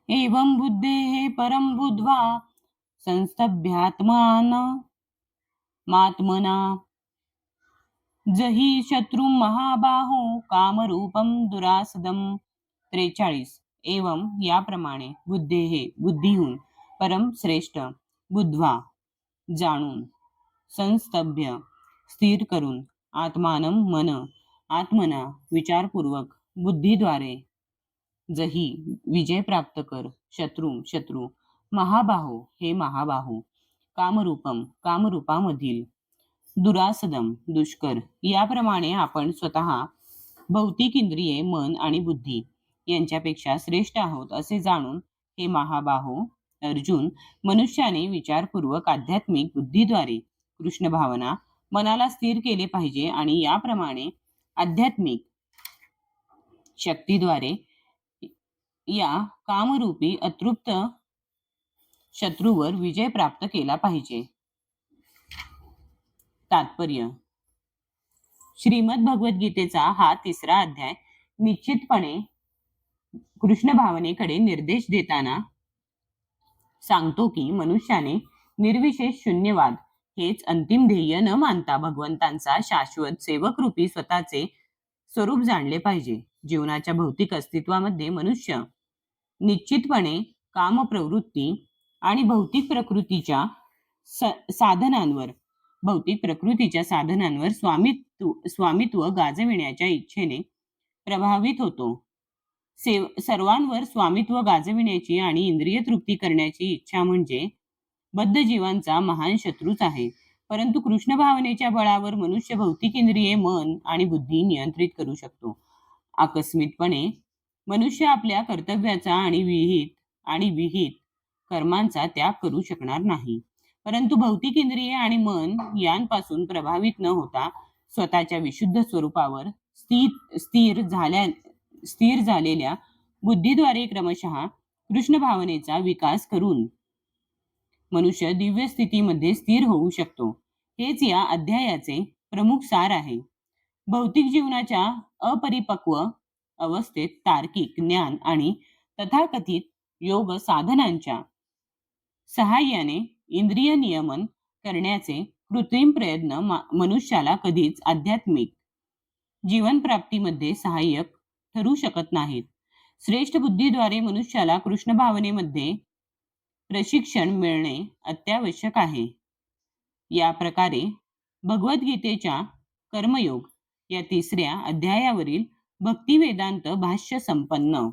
एवं बुद्धेः परं बुद्ध्वा संस्तभ्यात्मात्मना जहि शत्रुं महाबाहो कामरूपं दुरासदम. 43. एवं याप्रमाणे बुद्धेः बुद्धीहून परम श्रेष्ठ बुद्ध्वा जाणून संस्तभ्य स्थिर करून आत्मानं मन आत्मना विचारपूर्वक बुद्धीद्वारे जही विजय प्राप्त कर शत्रू महाबाहो हे महाबाहो कामरूपम कामरूपामधील दुरासदम दुष्कर याप्रमाणे आपण स्वतः भौतिक इंद्रिये मन आणि बुद्धी यांच्यापेक्षा श्रेष्ठ आहोत असे जाणून हे महाबाहो अर्जुन मनुष्याने विचारपूर्वक आध्यात्मिक बुद्धीद्वारे कृष्ण भावना मनाला स्थिर केले पाहिजे आणि याप्रमाणे आध्यात्मिक शक्तीद्वारे या कामरूपी अतृप्त शत्रूवर विजय प्राप्त केला पाहिजे. तात्पर्य श्रीमद भगवद्गीतेचा हा 3रा अध्याय निश्चितपणे कृष्ण भावनेकडे निर्देश देताना सांगतो की मनुष्याने निर्विशेष शून्यवाद हेच अंतिम ध्येय न मानता भगवंतांचा शाश्वत सेवक रूपी स्वतःचे स्वरूप जाणले पाहिजे. जीवनाच्या भौतिक अस्तित्वामध्ये मनुष्य निश्चितपणे काम प्रवृत्ती आणि भौतिक प्रकृतीच्या साधनांवर स्वामित्व गाजविण्याच्या इच्छेने प्रभावित होतो. सर्वांवर स्वामित्व गाजविण्याची आणि इंद्रिय तृप्ती करण्याची इच्छा म्हणजे बद्ध जीवांचा महान शत्रूच आहे. परंतु कृष्ण भावनेच्या बळावर मनुष्य भौतिक इंद्रिये मन आणि बुद्धी नियंत्रित करू शकतो. आकस्मितपणे मनुष्य आपल्या कर्तव्याचा आणि विहित कर्मांचा त्याग करू शकणार नाही. परंतु भौतिक इंद्रिये आणि मन यांपासून प्रभावित न होता स्वतःच्या विशुद्ध स्वरूपावर स्थिर झालेल्या बुद्धीद्वारे क्रमशः कृष्ण भावनेचा विकास करून मनुष्य दिव्य स्थितीमध्ये स्थिर होऊ शकतो. हेच या अध्यायाचे प्रमुख सार आहे. भौतिक जीवनाच्या अपरिपक्व अवस्थेत तार्किक ज्ञान आणि तथाकथित योग साधनांच्या सहाय्याने इंद्रिय नियमन करण्याचे कृत्रिम प्रयत्न मनुष्याला कधीच आध्यात्मिक जीवन प्राप्तीमध्ये सहाय्यक ठरू शकत नाहीत. श्रेष्ठ बुद्धीद्वारे मनुष्याला कृष्ण भावनेमध्ये प्रशिक्षण मिळणे अत्यावश्यक आहे. या प्रकारे भगवद्गीतेच्या कर्मयोग या 3ऱ्या अध्यायावरील भक्तिवेदांत भाष्य संपन्न.